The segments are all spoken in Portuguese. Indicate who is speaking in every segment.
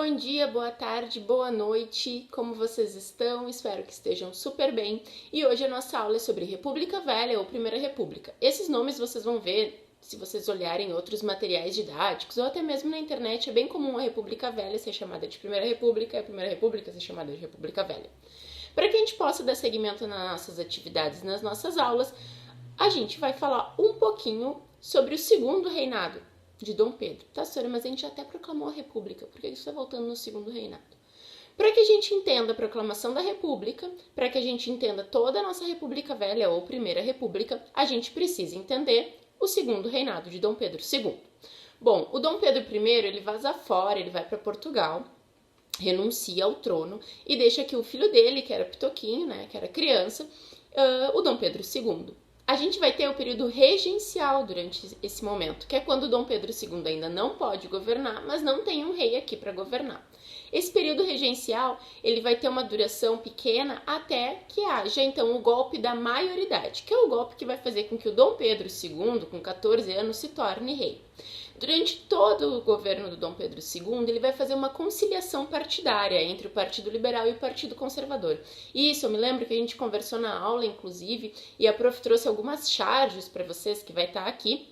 Speaker 1: Bom dia, boa tarde, boa noite, como vocês estão? Espero que estejam super bem. E hoje a nossa aula é sobre República Velha ou Primeira República. Esses nomes vocês vão ver se vocês olharem outros materiais didáticos ou até mesmo na internet. É bem comum a República Velha ser chamada de Primeira República e a Primeira República ser chamada de República Velha. Para que a gente possa dar seguimento nas nossas atividades, nas nossas aulas, a gente vai falar um pouquinho sobre o segundo reinado de Dom Pedro. Tá, senhora, mas a gente até proclamou a República, porque isso está voltando no segundo reinado. Para que a gente entenda a proclamação da República, para que a gente entenda toda a nossa República Velha ou Primeira República, a gente precisa entender o segundo reinado de Dom Pedro II. Bom, o Dom Pedro I, ele vaza fora, ele vai para Portugal, renuncia ao trono e deixa que o filho dele, que era pitoquinho, né, que era criança, o Dom Pedro II. A gente vai ter o período regencial durante esse momento, que é quando Dom Pedro II ainda não pode governar, mas não tem um rei aqui para governar. Esse período regencial, ele vai ter uma duração pequena até que haja, então, o golpe da maioridade, que é o golpe que vai fazer com que o Dom Pedro II, com 14 anos, se torne rei. Durante todo o governo do Dom Pedro II, ele vai fazer uma conciliação partidária entre o Partido Liberal e o Partido Conservador. Isso, eu me lembro que a gente conversou na aula, inclusive, e a prof trouxe algumas charges para vocês, que vai estar aqui.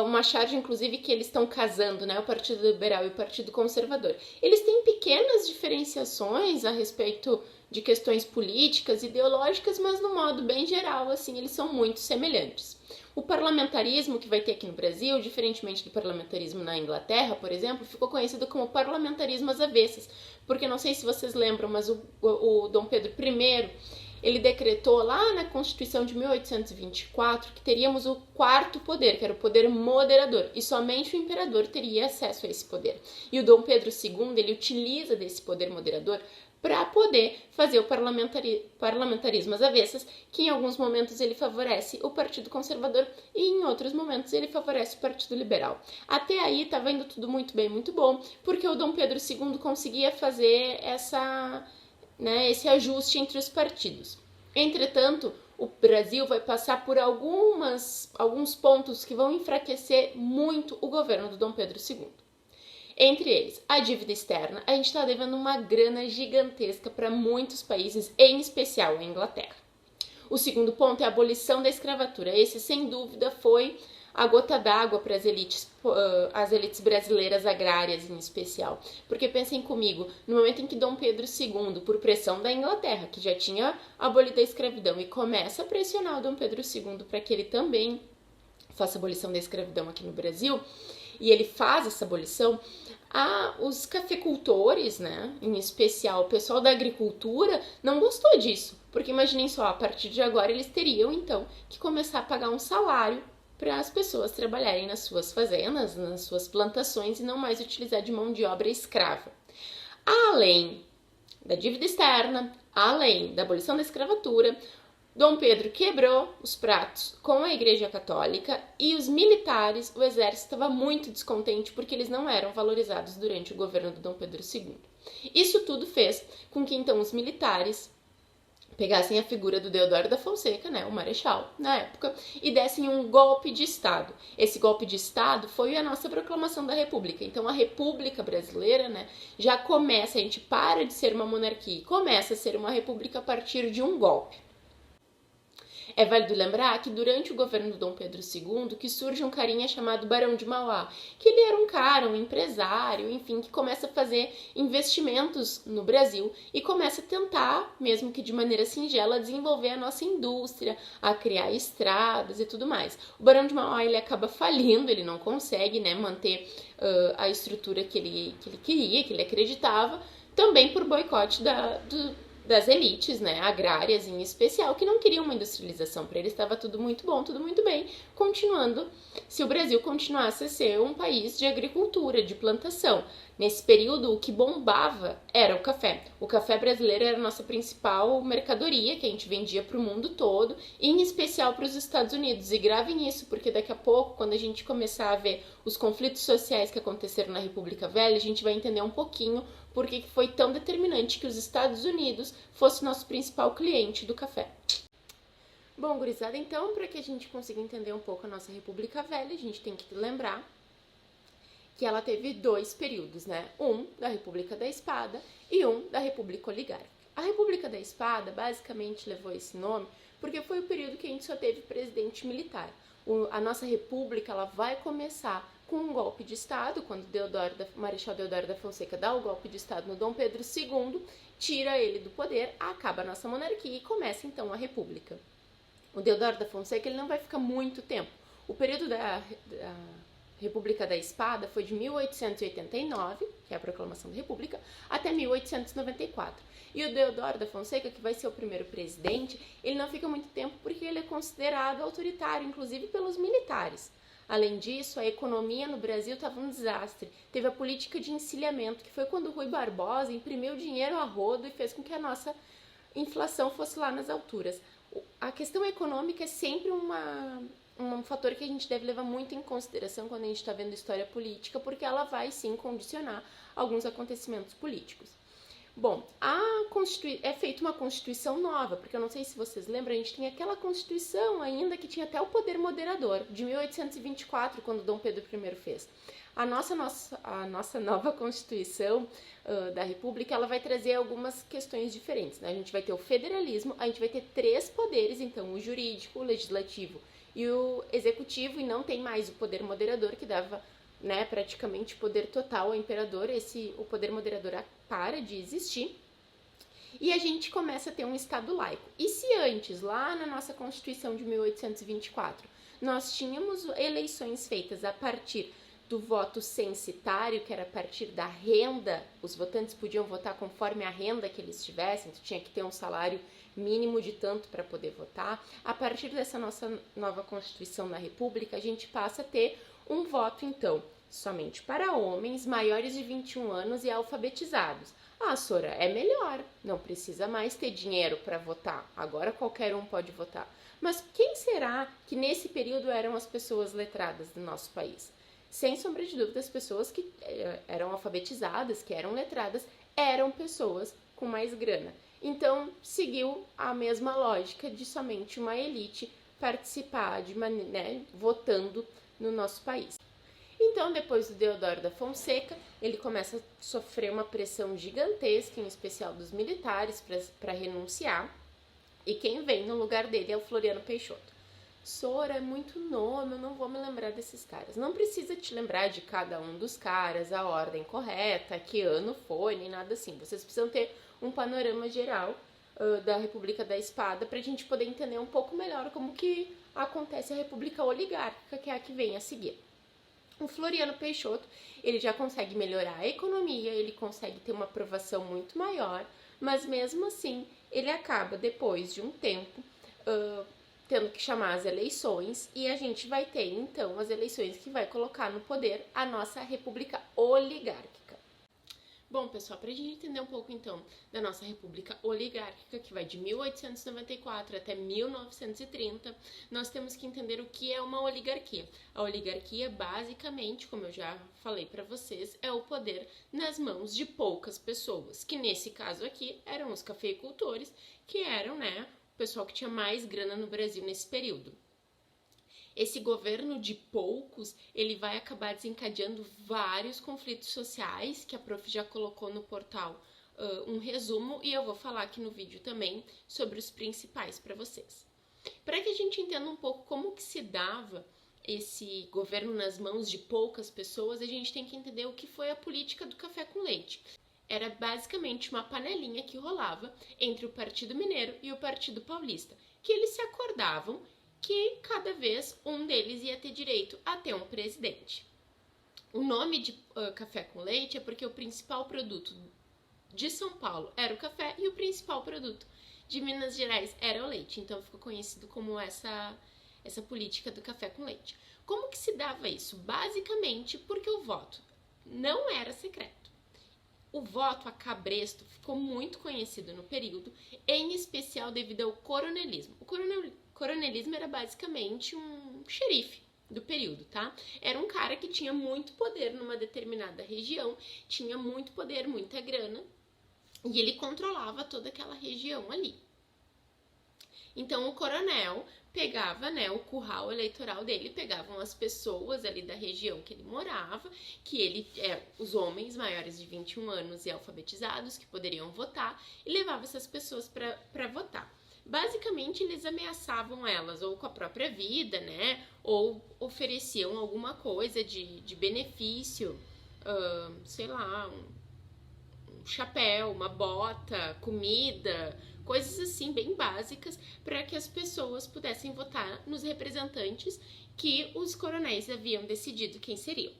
Speaker 1: Uma charge, inclusive, que eles estão casando, né, o Partido Liberal e o Partido Conservador. Eles têm pequenas diferenciações a respeito de questões políticas, ideológicas, mas no modo bem geral, assim, eles são muito semelhantes. O parlamentarismo que vai ter aqui no Brasil, diferentemente do parlamentarismo na Inglaterra, por exemplo, ficou conhecido como parlamentarismo às avessas, porque não sei se vocês lembram, mas o Dom Pedro I, ele decretou lá na Constituição de 1824 que teríamos o quarto poder, que era o poder moderador, e somente o imperador teria acesso a esse poder. E o Dom Pedro II, ele utiliza desse poder moderador para poder fazer o parlamentarismo às avessas, que em alguns momentos ele favorece o Partido Conservador e em outros momentos ele favorece o Partido Liberal. Até aí estava indo tudo muito bem, muito bom, porque o Dom Pedro II conseguia fazer esse ajuste entre os partidos. Entretanto, o Brasil vai passar por alguns pontos que vão enfraquecer muito o governo do Dom Pedro II. Entre eles, a dívida externa. A gente está devendo uma grana gigantesca para muitos países, em especial a Inglaterra. O segundo ponto é a abolição da escravatura. Esse, sem dúvida, foi a gota d'água para as elites brasileiras agrárias em especial. Porque pensem comigo, no momento em que Dom Pedro II, por pressão da Inglaterra, que já tinha abolido a escravidão, e começa a pressionar o Dom Pedro II para que ele também faça a abolição da escravidão aqui no Brasil, e ele faz essa abolição, os cafeicultores, né, em especial o pessoal da agricultura, não gostou disso. Porque imaginem só, a partir de agora eles teriam então que começar a pagar um salário para as pessoas trabalharem nas suas fazendas, nas suas plantações e não mais utilizar de mão de obra escrava. Além da dívida externa, além da abolição da escravatura, Dom Pedro quebrou os pratos com a Igreja Católica e os militares, o exército estava muito descontente porque eles não eram valorizados durante o governo do Dom Pedro II. Isso tudo fez com que então os militares pegassem a figura do Deodoro da Fonseca, né, o marechal, na época, e dessem um golpe de Estado. Esse golpe de Estado foi a nossa proclamação da República. Então, a República Brasileira, né, já começa, a gente para de ser uma monarquia e começa a ser uma república a partir de um golpe. É válido lembrar que durante o governo do Dom Pedro II que surge um carinha chamado Barão de Mauá, que ele era um cara, um empresário, enfim, que começa a fazer investimentos no Brasil e começa a tentar, mesmo que de maneira singela, desenvolver a nossa indústria, a criar estradas e tudo mais. O Barão de Mauá, ele acaba falindo, ele não consegue, né, manter a estrutura que ele queria, que ele acreditava, também por boicote das elites, né, agrárias em especial, que não queriam uma industrialização. Para eles estava tudo muito bom, tudo muito bem, continuando, se o Brasil continuasse a ser um país de agricultura, de plantação. Nesse período, o que bombava era o café. O café brasileiro era a nossa principal mercadoria, que a gente vendia para o mundo todo, e em especial para os Estados Unidos. E gravem isso, porque daqui a pouco, quando a gente começar a ver os conflitos sociais que aconteceram na República Velha, a gente vai entender um pouquinho por que foi tão determinante que os Estados Unidos fosse nosso principal cliente do café. Bom, gurizada, então, para que a gente consiga entender um pouco a nossa República Velha, a gente tem que lembrar que ela teve 2 períodos, né? Um da República da Espada e um da República Oligárquica. A República da Espada basicamente levou esse nome porque foi o período que a gente só teve presidente militar. A nossa república ela vai começar com um golpe de Estado, quando Marechal Deodoro da Fonseca dá o golpe de Estado no Dom Pedro II, tira ele do poder, acaba a nossa monarquia e começa então a república. O Deodoro da Fonseca ele não vai ficar muito tempo. O período da República da Espada foi de 1889, que é a proclamação da República, até 1894. E o Deodoro da Fonseca, que vai ser o primeiro presidente, ele não fica muito tempo porque ele é considerado autoritário, inclusive pelos militares. Além disso, a economia no Brasil estava um desastre. Teve a política de encilhamento, que foi quando Rui Barbosa imprimiu dinheiro a rodo e fez com que a nossa inflação fosse lá nas alturas. A questão econômica é sempre um fator que a gente deve levar muito em consideração quando a gente está vendo história política, porque ela vai sim condicionar alguns acontecimentos políticos. Bom, é feita uma Constituição nova, porque eu não sei se vocês lembram, a gente tem aquela Constituição ainda que tinha até o poder moderador, de 1824, quando Dom Pedro I fez. A nossa nova Constituição da República, ela vai trazer algumas questões diferentes, né? A gente vai ter o federalismo, a gente vai ter 3 poderes, então, o jurídico, o legislativo e o executivo, e não tem mais o poder moderador que dava, né, praticamente poder total ao imperador. O poder moderador para de existir e a gente começa a ter um Estado laico. E se antes, lá na nossa Constituição de 1824, nós tínhamos eleições feitas a partir do voto censitário, que era a partir da renda, os votantes podiam votar conforme a renda que eles tivessem, então tinha que ter um salário mínimo de tanto para poder votar. A partir dessa nossa nova Constituição da República, a gente passa a ter um voto, então, somente para homens maiores de 21 anos e alfabetizados. Ah, Sora, é melhor, não precisa mais ter dinheiro para votar, agora qualquer um pode votar. Mas quem será que nesse período eram as pessoas letradas do nosso país? Sem sombra de dúvida, as pessoas que eram alfabetizadas, que eram letradas, eram pessoas com mais grana. Então, seguiu a mesma lógica de somente uma elite participar, votando no nosso país. Então, depois do Deodoro da Fonseca, ele começa a sofrer uma pressão gigantesca, em especial dos militares, para renunciar. E quem vem no lugar dele é o Floriano Peixoto. Sora, é muito nome, eu não vou me lembrar desses caras. Não precisa te lembrar de cada um dos caras, a ordem correta, que ano foi, nem nada assim. Vocês precisam ter um panorama geral da República da Espada para a gente poder entender um pouco melhor como que acontece a República Oligárquica, que é a que vem a seguir. O Floriano Peixoto, ele já consegue melhorar a economia, ele consegue ter uma aprovação muito maior, mas mesmo assim, ele acaba, depois de um tempo, tendo que chamar as eleições, e a gente vai ter, então, as eleições que vai colocar no poder a nossa República Oligárquica. Bom, pessoal, para a gente entender um pouco, então, da nossa República Oligárquica, que vai de 1894 até 1930, nós temos que entender o que é uma oligarquia. A oligarquia, basicamente, como eu já falei para vocês, é o poder nas mãos de poucas pessoas, que nesse caso aqui eram os cafeicultores, que eram, o pessoal que tinha mais grana no Brasil nesse período. Esse governo de poucos, ele vai acabar desencadeando vários conflitos sociais, que a Prof já colocou no portal um resumo, e eu vou falar aqui no vídeo também sobre os principais para vocês. Para que a gente entenda um pouco como que se dava esse governo nas mãos de poucas pessoas, a gente tem que entender o que foi a política do café com leite. Era basicamente uma panelinha que rolava entre o Partido Mineiro e o Partido Paulista, que eles se acordavam que cada vez um deles ia ter direito a ter um presidente. O nome de café com leite é porque o principal produto de São Paulo era o café e o principal produto de Minas Gerais era o leite. Então ficou conhecido como essa política do café com leite. Como que se dava isso? Basicamente porque o voto não era secreto. O voto a cabresto ficou muito conhecido no período, em especial devido ao coronelismo. O coronelismo era basicamente um xerife do período, tá? Era um cara que tinha muito poder numa determinada região, tinha muito poder, muita grana, e ele controlava toda aquela região ali. Então, o coronel, pegava, né, o curral eleitoral dele, pegavam as pessoas ali da região que ele morava, que os homens maiores de 21 anos e alfabetizados que poderiam votar, e levava essas pessoas para votar. Basicamente, eles ameaçavam elas ou com a própria vida, né, ou ofereciam alguma coisa de benefício, sei lá, um chapéu, uma bota, comida, coisas assim bem básicas para que as pessoas pudessem votar nos representantes que os coronéis haviam decidido quem seriam.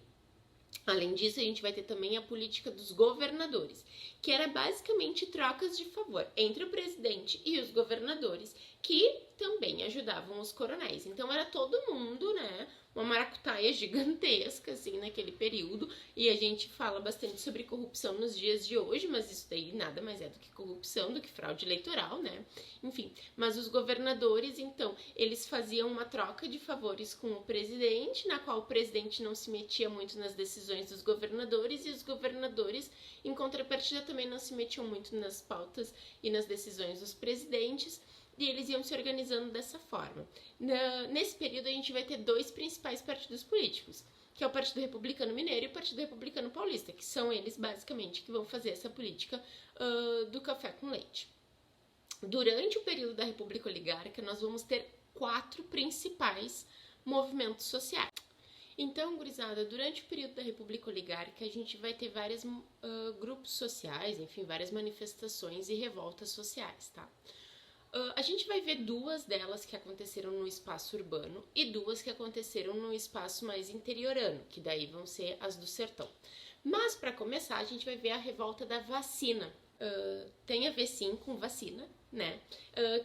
Speaker 1: Além disso, a gente vai ter também a política dos governadores, que era basicamente trocas de favor entre o presidente e os governadores, que também ajudavam os coronéis. Então era todo mundo, né, uma maracutaia gigantesca, assim, naquele período, e a gente fala bastante sobre corrupção nos dias de hoje, mas isso daí nada mais é do que corrupção, do que fraude eleitoral, né, enfim. Mas os governadores, então, eles faziam uma troca de favores com o presidente, na qual o presidente não se metia muito nas decisões dos governadores, e os governadores, em contrapartida, também não se metiam muito nas pautas e nas decisões dos presidentes, e eles iam se organizando dessa forma. Nesse período, a gente vai ter dois principais partidos políticos, que é o Partido Republicano Mineiro e o Partido Republicano Paulista, que são eles, basicamente, que vão fazer essa política do café com leite. Durante o período da República Oligárquica, nós vamos ter 4 principais movimentos sociais. Então, gurizada, durante o período da República Oligárquica, a gente vai ter vários grupos sociais, enfim, várias manifestações e revoltas sociais, tá? A gente vai ver 2 delas que aconteceram no espaço urbano e 2 que aconteceram no espaço mais interiorano, que daí vão ser as do sertão. Mas, para começar, a gente vai ver a revolta da vacina. Tem a ver, sim, com vacina, né?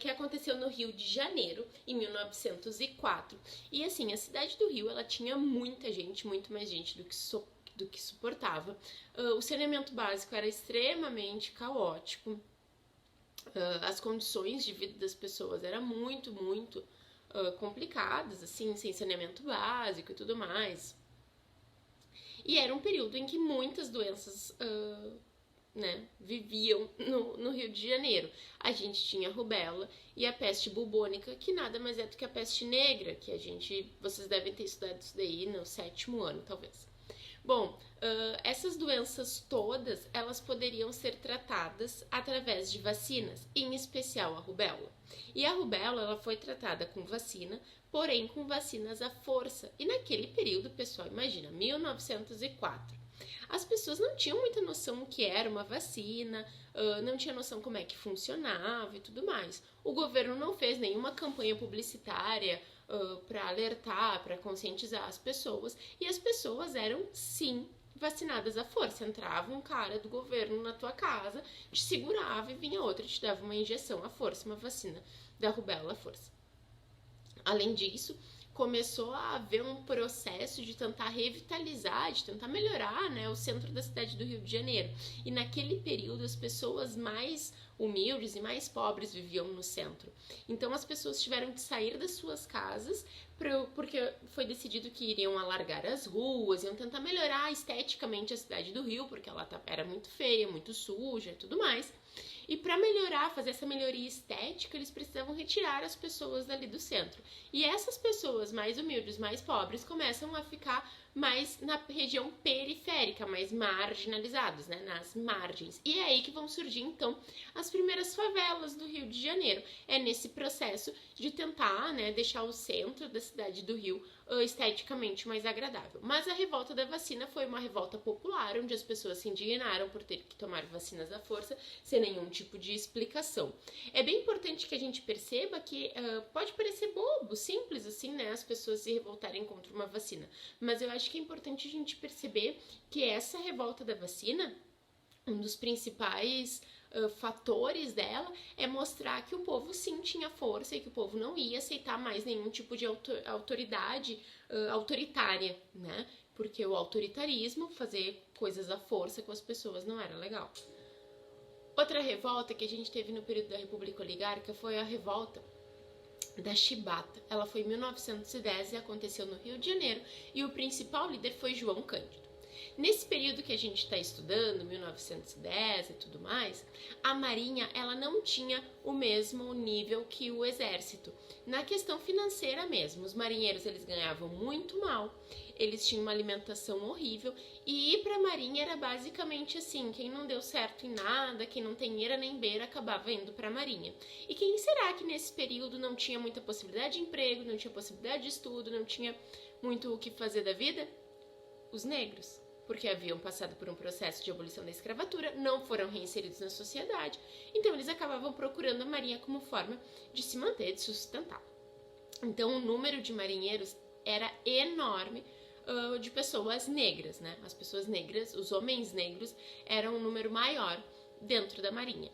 Speaker 1: Que aconteceu no Rio de Janeiro, em 1904. E, assim, a cidade do Rio, ela tinha muita gente, muito mais gente do que suportava. O saneamento básico era extremamente caótico. As condições de vida das pessoas eram muito complicadas, assim, sem saneamento básico e tudo mais. E era um período em que muitas doenças né, viviam no Rio de Janeiro. A gente tinha a rubéola e a peste bubônica, que nada mais é do que a peste negra, que vocês devem ter estudado isso daí no 7º ano, talvez. Bom, essas doenças todas, elas poderiam ser tratadas através de vacinas, em especial a rubéola. E a rubéola, ela foi tratada com vacina, porém com vacinas à força. E naquele período, pessoal, imagina, 1904. As pessoas não tinham muita noção do que era uma vacina, não tinha noção como é que funcionava e tudo mais. O governo não fez nenhuma campanha publicitária para alertar, para conscientizar as pessoas, e as pessoas eram, sim, vacinadas à força. Entrava um cara do governo na tua casa, te segurava e vinha outro e te dava uma injeção à força, uma vacina da rubéola à força. Além disso, começou a haver um processo de tentar revitalizar, de tentar melhorar, né, o centro da cidade do Rio de Janeiro. E naquele período as pessoas mais humildes e mais pobres viviam no centro. Então as pessoas tiveram que sair das suas casas porque foi decidido que iriam alargar as ruas, iam tentar melhorar esteticamente a cidade do Rio, porque ela era muito feia, muito suja e tudo mais. E para melhorar, fazer essa melhoria estética, eles precisavam retirar as pessoas dali do centro. E essas pessoas mais humildes, mais pobres, começam a ficar mais na região periférica, mais marginalizadas, né, nas margens. E é aí que vão surgir, então, as primeiras favelas do Rio de Janeiro. É nesse processo de tentar, né, deixar o centro da cidade do Rio esteticamente mais agradável. Mas a revolta da vacina foi uma revolta popular, onde as pessoas se indignaram por ter que tomar vacinas à força, sem nenhum tipo de explicação. É bem importante que a gente perceba que pode parecer bobo, simples assim, né, as pessoas se revoltarem contra uma vacina, mas eu acho que é importante a gente perceber que essa revolta da vacina, um dos principais fatores dela é mostrar que o povo sim tinha força e que o povo não ia aceitar mais nenhum tipo de autoridade autoritária, né? Porque o autoritarismo, fazer coisas à força com as pessoas, não era legal. Outra revolta que a gente teve no período da República Oligárquica foi a revolta da Chibata. Ela foi em 1910 e aconteceu no Rio de Janeiro, e o principal líder foi João Cândido. Nesse período que a gente está estudando, 1910 e tudo mais, a Marinha ela não tinha o mesmo nível que o Exército. Na questão financeira mesmo, os marinheiros eles ganhavam muito mal, eles tinham uma alimentação horrível e ir para a Marinha era basicamente assim, quem não deu certo em nada, quem não tem eira nem beira acabava indo para a Marinha. E quem será que nesse período não tinha muita possibilidade de emprego, não tinha possibilidade de estudo, não tinha muito o que fazer da vida? Os negros, porque haviam passado por um processo de abolição da escravatura, não foram reinseridos na sociedade, então eles acabavam procurando a marinha como forma de se manter, de sustentar. Então o número de marinheiros era enorme de pessoas negras, né? As pessoas negras, os homens negros, eram um número maior dentro da marinha.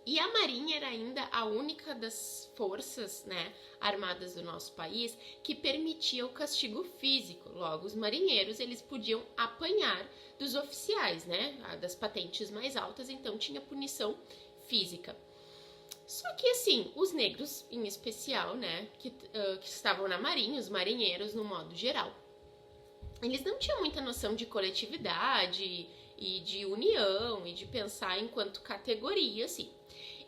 Speaker 1: E a Marinha era ainda a única das forças, né, armadas do nosso país que permitia o castigo físico. Logo, os marinheiros eles podiam apanhar dos oficiais, né, das patentes mais altas, então tinha punição física. Só que assim, os negros em especial, né, que estavam na Marinha, os marinheiros no modo geral, eles não tinham muita noção de coletividade e de união e de pensar enquanto categoria, assim.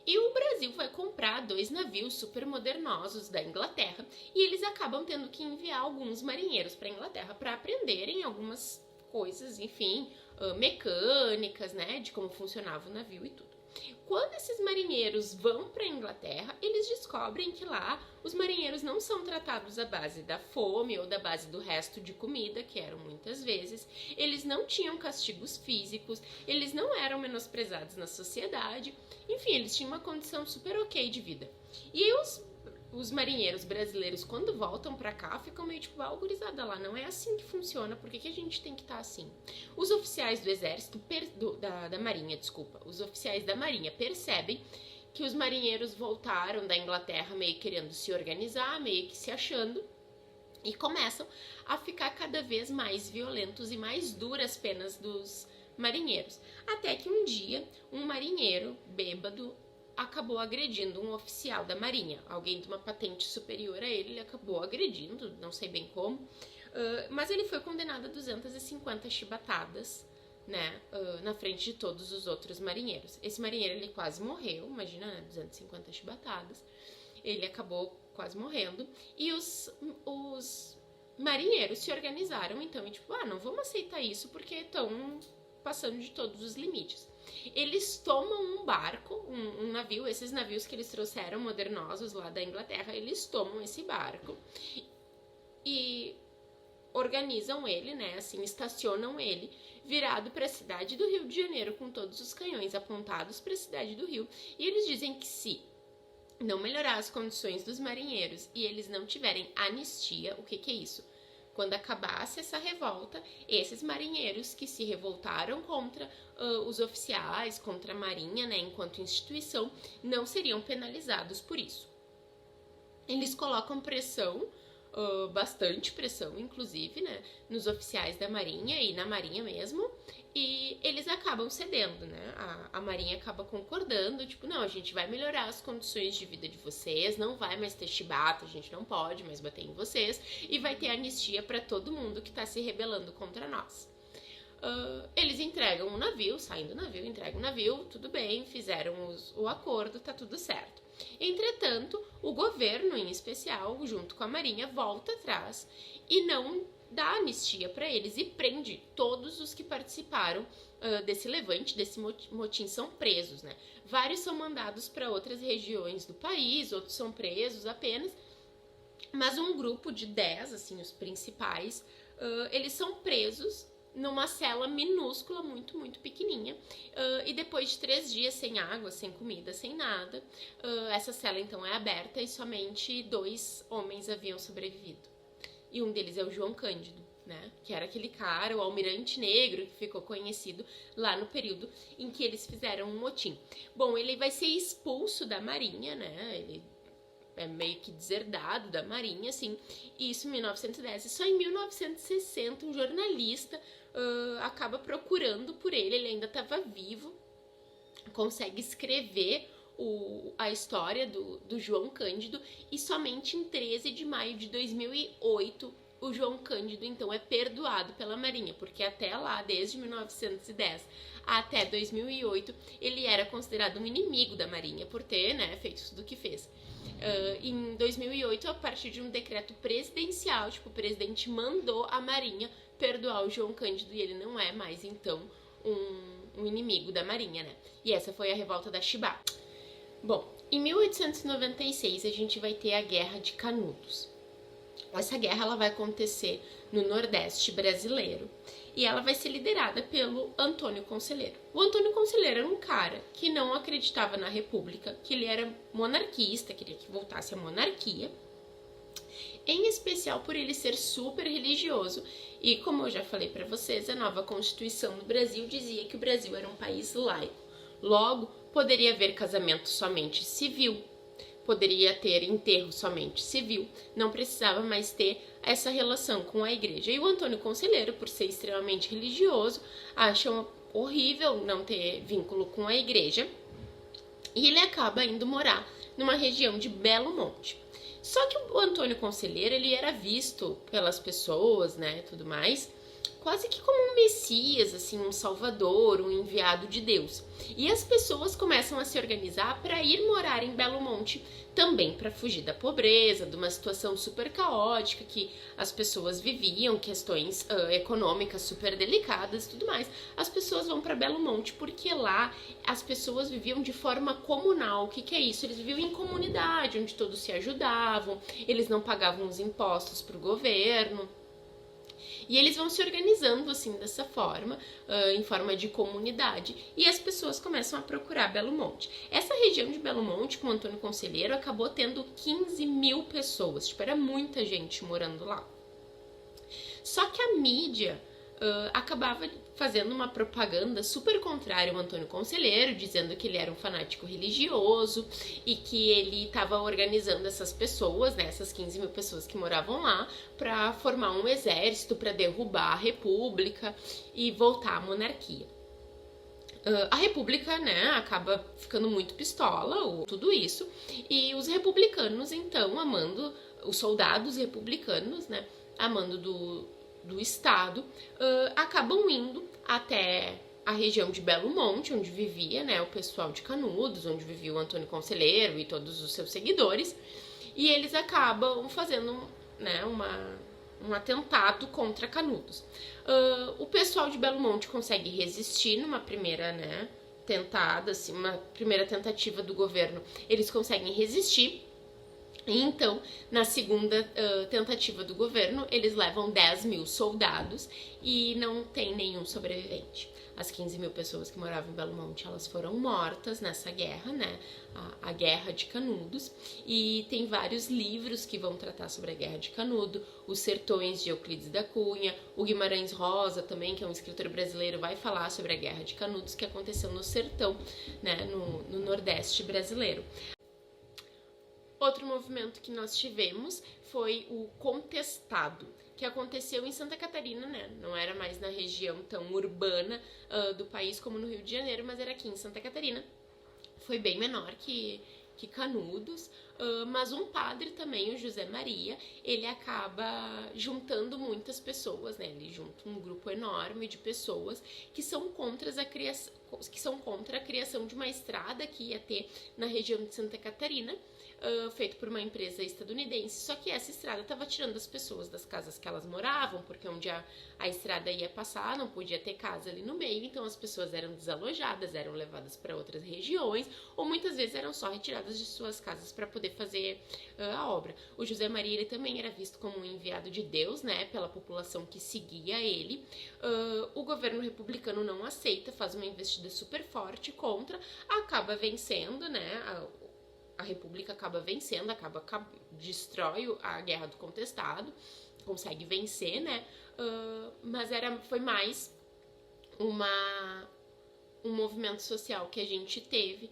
Speaker 1: E o Brasil vai comprar 2 navios super modernosos da Inglaterra e eles acabam tendo que enviar alguns marinheiros para a Inglaterra para aprenderem algumas coisas, enfim, mecânicas, né, de como funcionava o navio e tudo. Quando esses marinheiros vão para a Inglaterra, eles descobrem que lá os marinheiros não são tratados à base da fome ou da base do resto de comida, que eram muitas vezes, eles não tinham castigos físicos, eles não eram menosprezados na sociedade, enfim, eles tinham uma condição super ok de vida. E aí os marinheiros brasileiros, quando voltam pra cá, ficam meio tipo, gurizada lá, não é assim que funciona, por que a gente tem que estar assim? Os oficiais do exército, da marinha, desculpa, os oficiais da marinha percebem que os marinheiros voltaram da Inglaterra meio querendo se organizar, meio que se achando, e começam a ficar cada vez mais violentos e mais duras as penas dos marinheiros. Até que um dia, um marinheiro bêbado acabou agredindo um oficial da marinha, alguém de uma patente superior a ele acabou agredindo, não sei bem como, mas ele foi condenado a 250 chibatadas, né, na frente de todos os outros marinheiros. Esse marinheiro ele quase morreu, imagina, né, 250 chibatadas, ele acabou quase morrendo, e os marinheiros se organizaram então e tipo, não vamos aceitar isso porque estão passando de todos os limites. Eles tomam um barco, um navio, esses navios que eles trouxeram modernosos lá da Inglaterra, eles tomam esse barco e organizam ele, né, assim, estacionam ele virado para a cidade do Rio de Janeiro com todos os canhões apontados para a cidade do Rio, e eles dizem que se não melhorar as condições dos marinheiros e eles não tiverem anistia, o que é isso? Quando acabasse essa revolta, esses marinheiros que se revoltaram contra os oficiais, contra a marinha, né, enquanto instituição, não seriam penalizados por isso. Eles colocam pressão, bastante pressão, inclusive, né, nos oficiais da marinha e na marinha mesmo, e eles acabam cedendo, né, a marinha acaba concordando, tipo, não, a gente vai melhorar as condições de vida de vocês, não vai mais ter chibata, a gente não pode mais bater em vocês, e vai ter anistia para todo mundo que tá se rebelando contra nós. Eles entregam um navio, saem do navio, entregam o navio, tudo bem, fizeram o acordo, tá tudo certo. Entretanto, o governo, em especial, junto com a marinha, volta atrás e não dá anistia para eles e prende todos os que participaram desse levante, desse motim, são presos, né? Vários são mandados para outras regiões do país, outros são presos apenas, mas um grupo de 10, assim, os principais, eles são presos numa cela minúscula, muito, muito pequenininha, e depois de 3 dias sem água, sem comida, sem nada, essa cela então é aberta e somente 2 homens haviam sobrevivido. E um deles é o João Cândido, né, que era aquele cara, o almirante negro, que ficou conhecido lá no período em que eles fizeram um motim. Bom, ele vai ser expulso da marinha, né, ele é meio que deserdado da marinha, assim, isso em 1910. E só em 1960 um jornalista acaba procurando por ele, ele ainda estava vivo, consegue escrever a história do João Cândido, e somente em 13 de maio de 2008 o João Cândido, então, é perdoado pela Marinha, porque até lá, desde 1910 até 2008, ele era considerado um inimigo da Marinha por ter, né, feito tudo o que fez. Em 2008, a partir de um decreto presidencial, tipo, o presidente mandou a Marinha perdoar o João Cândido e ele não é mais, então, um inimigo da Marinha, né? E essa foi a revolta da Chibá. Bom, em 1896 a gente vai ter a Guerra de Canudos. Essa guerra ela vai acontecer no Nordeste brasileiro e ela vai ser liderada pelo Antônio Conselheiro. O Antônio Conselheiro era um cara que não acreditava na República, que ele era monarquista, queria que voltasse a monarquia, em especial por ele ser super religioso. E como eu já falei para vocês, a nova Constituição do Brasil dizia que o Brasil era um país laico. Logo, poderia haver casamento somente civil, poderia ter enterro somente civil, não precisava mais ter essa relação com a igreja. E o Antônio Conselheiro, por ser extremamente religioso, acha horrível não ter vínculo com a igreja e ele acaba indo morar numa região de Belo Monte. Só que o Antônio Conselheiro, ele era visto pelas pessoas, né, tudo mais, quase que como um messias, assim, um salvador, um enviado de Deus. E as pessoas começam a se organizar para ir morar em Belo Monte, também para fugir da pobreza, de uma situação super caótica que as pessoas viviam, questões econômicas super delicadas e tudo mais. As pessoas vão para Belo Monte porque lá as pessoas viviam de forma comunal. O que é isso? Eles viviam em comunidade, onde todos se ajudavam, eles não pagavam os impostos para o governo. E eles vão se organizando assim dessa forma, em forma de comunidade, e as pessoas começam a procurar Belo Monte. Essa região de Belo Monte, com o Antônio Conselheiro, acabou tendo 15 mil pessoas, tipo, era muita gente morando lá. Só que a mídia acabava fazendo uma propaganda super contrária ao Antônio Conselheiro, dizendo que ele era um fanático religioso e que ele estava organizando essas pessoas, né, essas 15 mil pessoas que moravam lá, para formar um exército para derrubar a República e voltar à monarquia. A República, né, acaba ficando muito pistola, tudo isso, e os republicanos, então, os soldados republicanos, né, amando do Estado, acabam indo até a região de Belo Monte, onde vivia, né, o pessoal de Canudos, onde vivia o Antônio Conselheiro e todos os seus seguidores, e eles acabam fazendo, né, um atentado contra Canudos. O pessoal de Belo Monte consegue resistir numa primeira, né, assim, uma primeira tentativa do governo, eles conseguem resistir. E então, na segunda tentativa do governo, eles levam 10 mil soldados e não tem nenhum sobrevivente. As 15 mil pessoas que moravam em Belo Monte, elas foram mortas nessa guerra, né? A Guerra de Canudos. E tem vários livros que vão tratar sobre a Guerra de Canudo. Os Sertões, de Euclides da Cunha. O Guimarães Rosa também, que é um escritor brasileiro, vai falar sobre a Guerra de Canudos, que aconteceu no sertão, né? No Nordeste brasileiro. Outro movimento que nós tivemos foi o Contestado, que aconteceu em Santa Catarina, né? Não era mais na região tão urbana do país como no Rio de Janeiro, mas era aqui em Santa Catarina. Foi bem menor que Canudos, mas um padre também, o José Maria, ele acaba juntando muitas pessoas, né? Ele junta um grupo enorme de pessoas que são contra a criação de uma estrada que ia ter na região de Santa Catarina, feito por uma empresa estadunidense, só que essa estrada estava tirando as pessoas das casas que elas moravam, porque onde a estrada ia passar não podia ter casa ali no meio, então as pessoas eram desalojadas, eram levadas para outras regiões, ou muitas vezes eram só retiradas de suas casas para poder fazer a obra. O José Maria, ele também era visto como um enviado de Deus, né, pela população que seguia ele. O governo republicano não aceita, faz uma investida super forte contra, acaba vencendo, né, a República acaba vencendo, destrói a Guerra do Contestado, consegue vencer, né? Mas foi mais um movimento social que a gente teve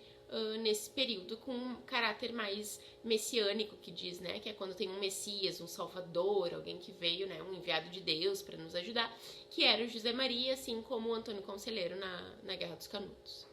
Speaker 1: nesse período, com um caráter mais messiânico, que diz, né? Que é quando tem um Messias, um Salvador, alguém que veio, né? Um enviado de Deus para nos ajudar, que era o José Maria, assim como o Antônio Conselheiro na Guerra dos Canudos.